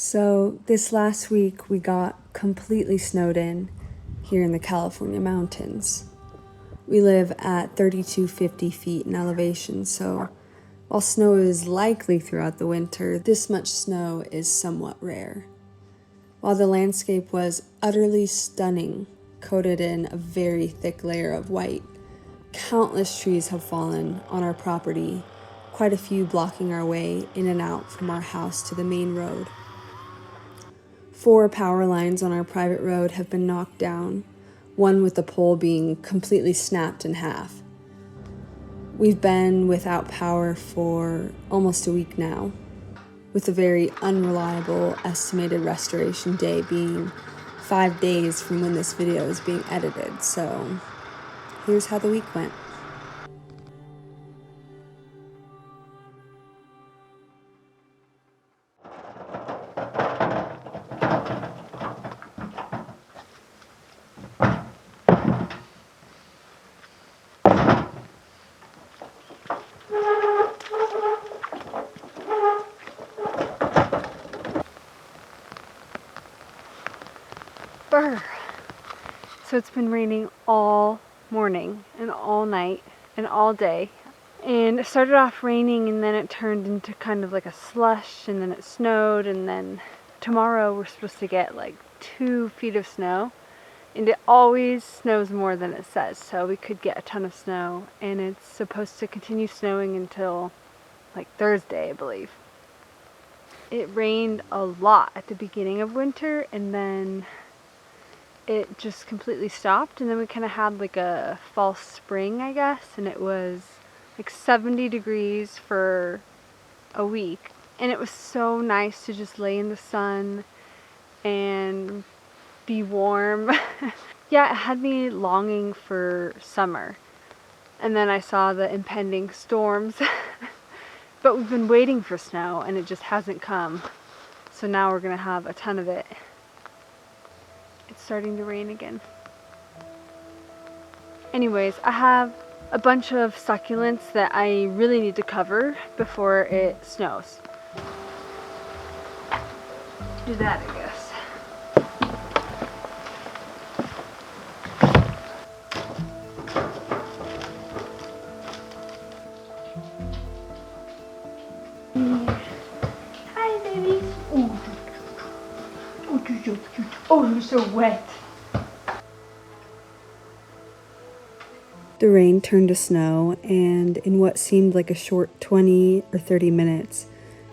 So this last week we got completely snowed in here in the California mountains. We live at 3,250 feet in elevation, so while snow is likely throughout the winter, this much snow is somewhat rare. While the landscape was utterly stunning, coated in a very thick layer of white, countless trees have fallen on our property, quite a few blocking our way in and out from our house to the main road. 4 power lines on our private road have been knocked down, one with the pole being completely snapped in half. We've been without power for almost a week now, with a very unreliable estimated restoration day being 5 days from when this video is being edited, so here's how the week went. Brr. So it's been raining all morning and all night and all day. And it started off raining and then it turned into kind of like a slush and then it snowed, and then tomorrow we're supposed to get like 2 feet of snow. And it always snows more than it says, so we could get a ton of snow, and it's supposed to continue snowing until like Thursday, I believe. It rained a lot at the beginning of winter and then it just completely stopped, and then we kind of had like a false spring, I guess, and it was like 70 degrees for a week, and it was so nice to just lay in the sun and be warm. Yeah, it had me longing for summer, and then I saw the impending storms. But we've been waiting for snow and it just hasn't come, so now we're gonna have a ton of it. It's starting to rain again. Anyways, I have a bunch of succulents that I really need to cover before it snows. Do that, I guess. Hi, babies. Oh, you're so wet. The rain turned to snow, and in what seemed like a short 20 or 30 minutes,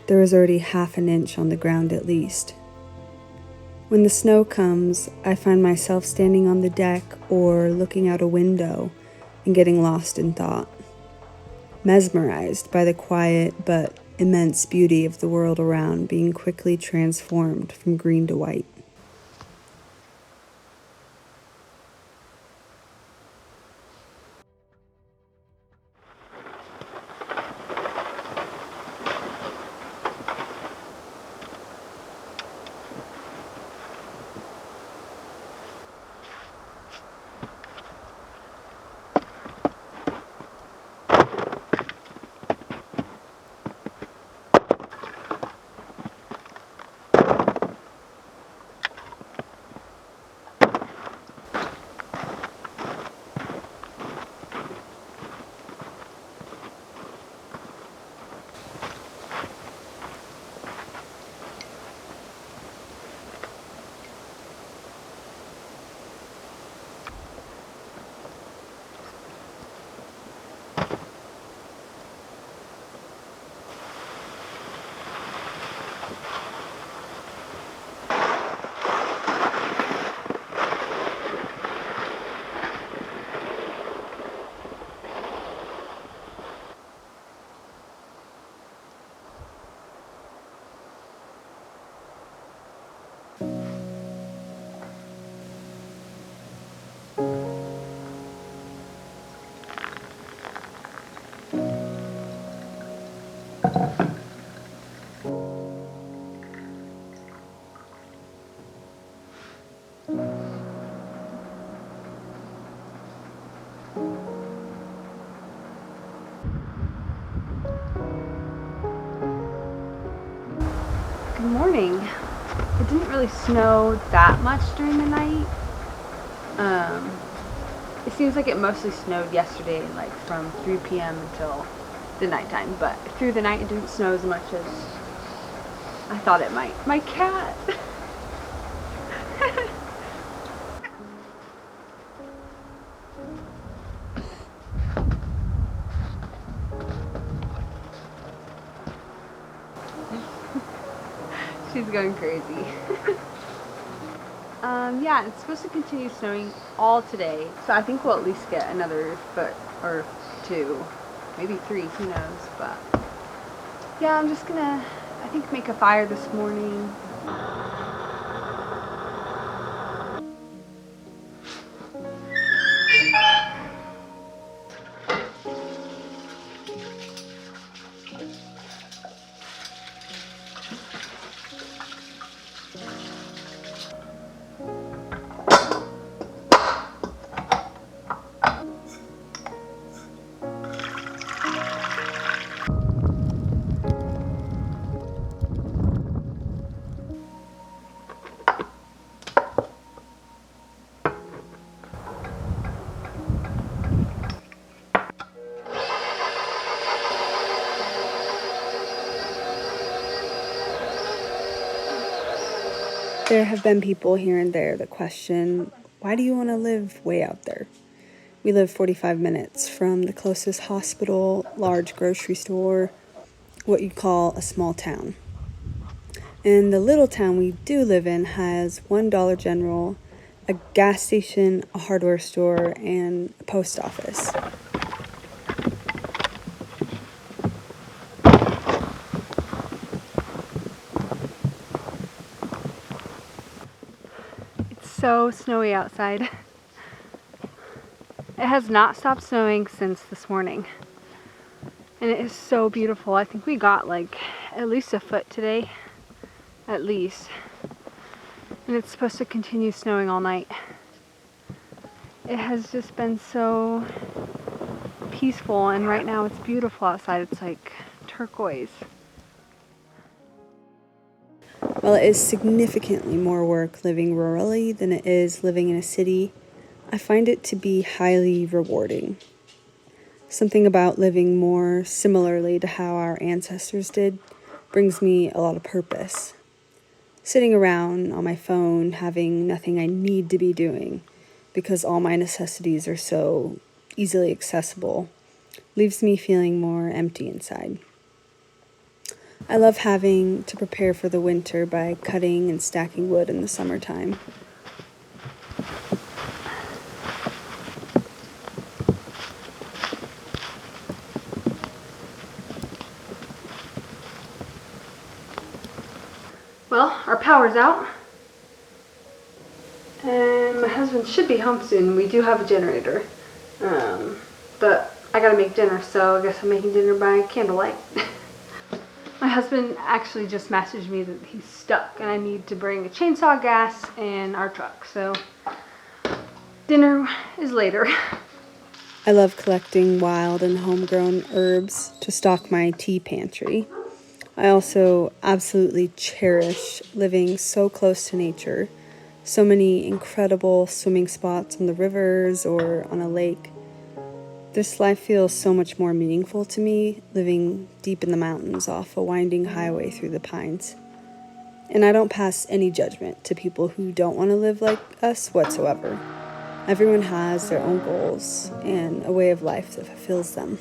there was already half an inch on the ground at least. When the snow comes, I find myself standing on the deck or looking out a window and getting lost in thought, mesmerized by the quiet but immense beauty of the world around being quickly transformed from green to white. Good morning. it didn't really snow that much during the night. It seems like it mostly snowed yesterday, like from 3 p.m. until the nighttime, but through the night it didn't snow as much as I thought it might. My cat! She's going crazy. Yeah, it's supposed to continue snowing all today, so I think we'll at least get another foot or two, maybe 3, who knows, but yeah, I'm just gonna, I think, make a fire this morning. There have been people here and there that question, why do you want to live way out there? We live 45 minutes from the closest hospital, large grocery store, what you'd call a small town. And the little town we do live in has one Dollar General, a gas station, a hardware store, and a post office. It's so snowy outside. It has not stopped snowing since this morning. And it is so beautiful. I think we got like at least a foot today. At least. And it's supposed to continue snowing all night. It has just been so peaceful, and right now it's beautiful outside. It's like turquoise. While it is significantly more work living rurally than it is living in a city, I find it to be highly rewarding. Something about living more similarly to how our ancestors did brings me a lot of purpose. Sitting around on my phone having nothing I need to be doing because all my necessities are so easily accessible leaves me feeling more empty inside. I love having to prepare for the winter by cutting and stacking wood in the summertime. Well, our power's out, and my husband should be home soon. We do have a generator, but I gotta make dinner, so I guess I'm making dinner by candlelight. My husband actually just messaged me that he's stuck and I need to bring a chainsaw, gas, and our truck, so dinner is later. I love collecting wild and homegrown herbs to stock my tea pantry. I also absolutely cherish living so close to nature. So many incredible swimming spots on the rivers or on a lake. This life feels so much more meaningful to me, living deep in the mountains off a winding highway through the pines. And I don't pass any judgment to people who don't want to live like us whatsoever. Everyone has their own goals and a way of life that fulfills them.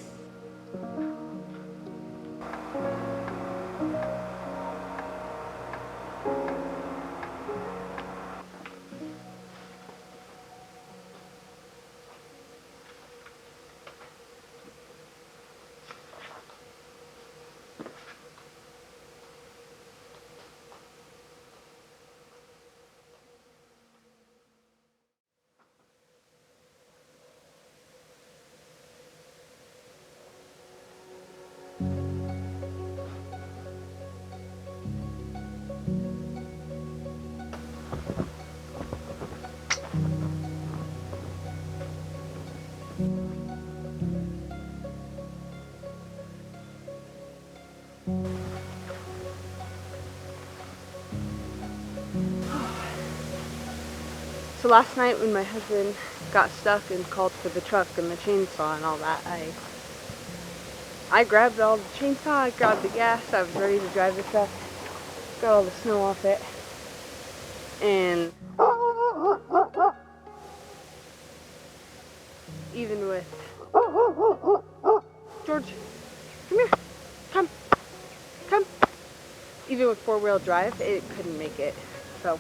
So last night when my husband got stuck and called for the truck and the chainsaw and all that, I grabbed all the chainsaw, I grabbed the gas, I was ready to drive the truck, got all the snow off it, and even with George, come here, come. Even with four-wheel drive, it couldn't make it. So,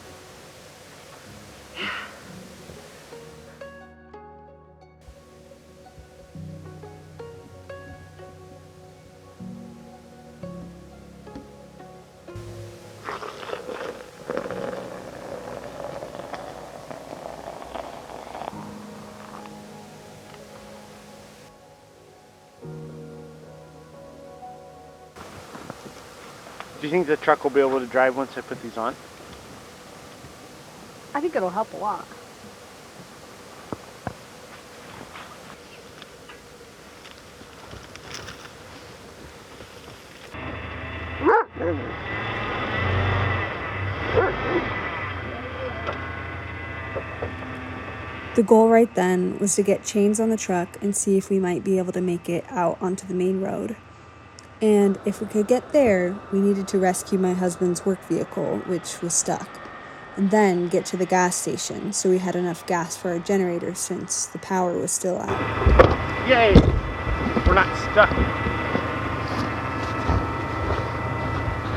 Do you think the truck will be able to drive once I put these on? I think it'll help a lot. The goal right then was to get chains on the truck and see if we might be able to make it out onto the main road. And if we could get there, we needed to rescue my husband's work vehicle, which was stuck, and then get to the gas station so we had enough gas for our generator since the power was still out. Yay! We're not stuck.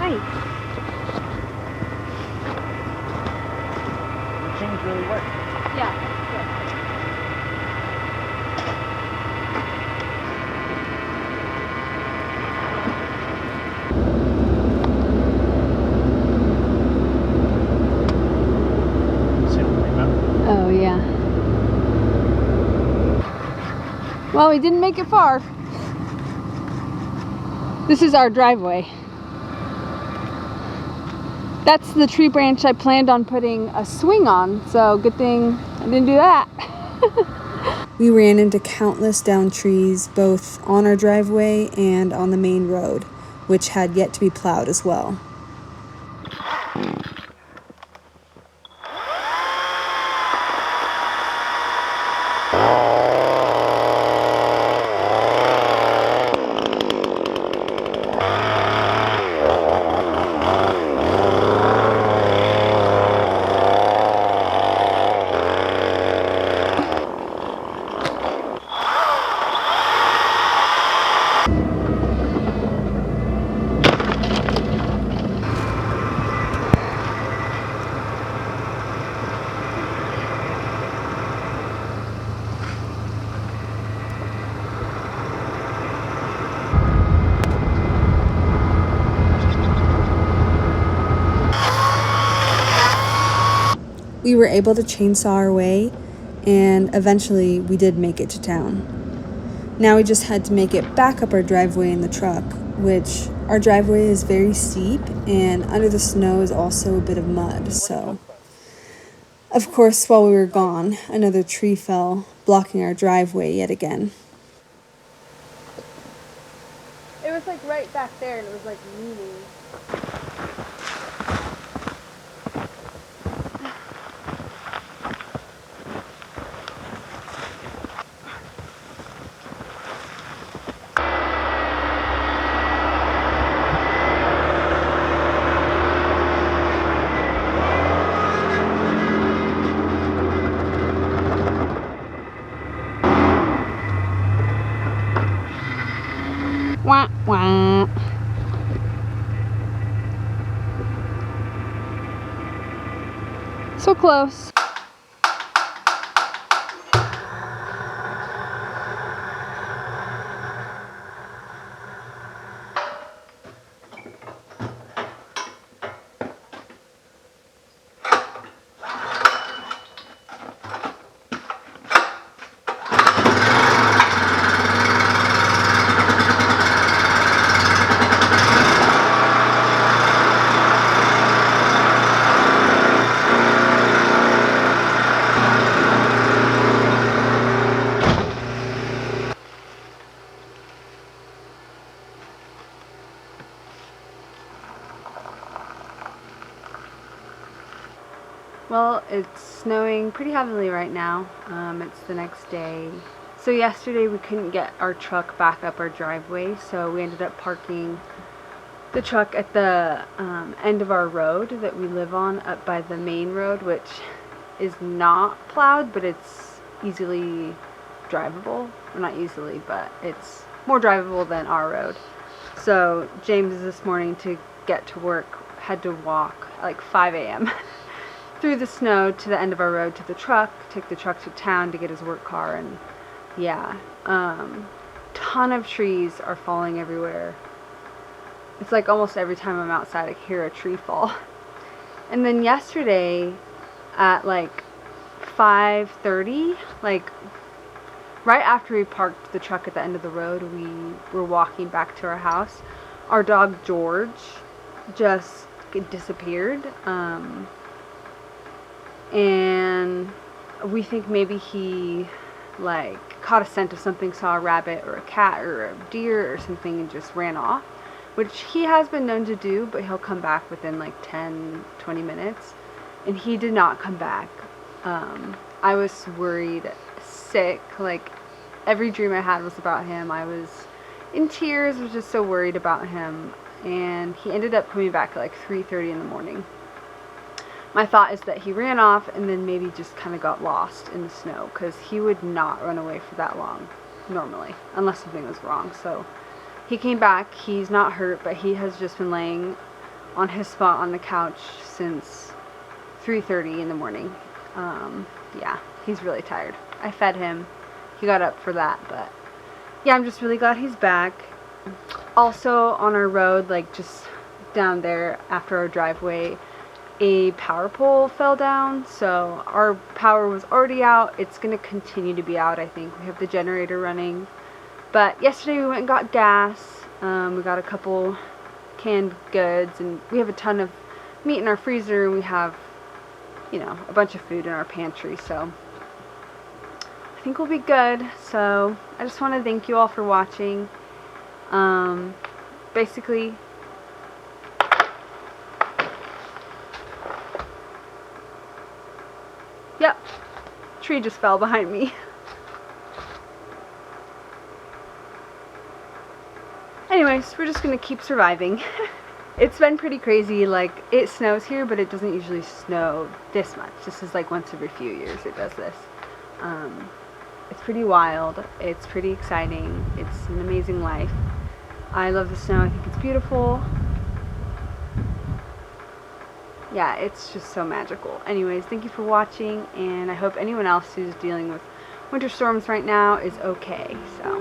Hi. The chains really work. Yeah. Oh, yeah. Well, we didn't make it far. This is our driveway. That's the tree branch I planned on putting a swing on, so good thing I didn't do that. We ran into countless downed trees, both on our driveway and on the main road, which had yet to be plowed as well. We were able to chainsaw our way, and eventually we did make it to town. Now we just had to make it back up our driveway in the truck, which our driveway is very steep, and under the snow is also a bit of mud, so. Of course, while we were gone, another tree fell, blocking our driveway yet again. It was like right back there and it was like leaning. Wah, wah. So close. Well, it's snowing pretty heavily right now. It's the next day. So yesterday we couldn't get our truck back up our driveway, so we ended up parking the truck at the end of our road that we live on, up by the main road, which is not plowed, but it's easily drivable. Well, not easily, but it's more drivable than our road. So James this morning to get to work had to walk at like 5 a.m. through the snow to the end of our road to the truck, take the truck to town to get his work car, and yeah, ton of trees are falling everywhere. It's like almost every time I'm outside I hear a tree fall. And then yesterday at like 5:30, like right after we parked the truck at the end of the road, we were walking back to our house. Our dog George just disappeared. And we think maybe he like caught a scent of something, saw a rabbit or a cat or a deer or something and just ran off, which he has been known to do, but he'll come back within like 10-20 minutes, and he did not come back. I was worried sick, like every dream I had was about him. I was in tears, was just so worried about him, and he ended up coming back at like 3:30 in the morning. My thought is that he ran off and then maybe just kind of got lost in the snow, because he would not run away for that long normally unless something was wrong. So he came back. He's not hurt, but he has just been laying on his spot on the couch since 3:30 in the morning. Yeah, he's really tired. I fed him. He got up for that, but yeah, I'm just really glad he's back. Also on our road, like just down there after our driveway, a power pole fell down, so our power was already out. It's going to continue to be out, I think. We have the generator running, but yesterday we went and got gas. We got a couple canned goods, and we have a ton of meat in our freezer, and we have, you know, a bunch of food in our pantry, so I think we'll be good. So I just want to thank you all for watching. Basically, yep, tree just fell behind me. Anyways, we're just gonna keep surviving. It's been pretty crazy. Like, it snows here, but it doesn't usually snow this much. This is like once every few years it does this. It's pretty wild. It's pretty exciting. It's an amazing life. I love the snow. I think it's beautiful. Yeah, it's just so magical. Anyways, thank you for watching, and I hope anyone else who's dealing with winter storms right now is okay. So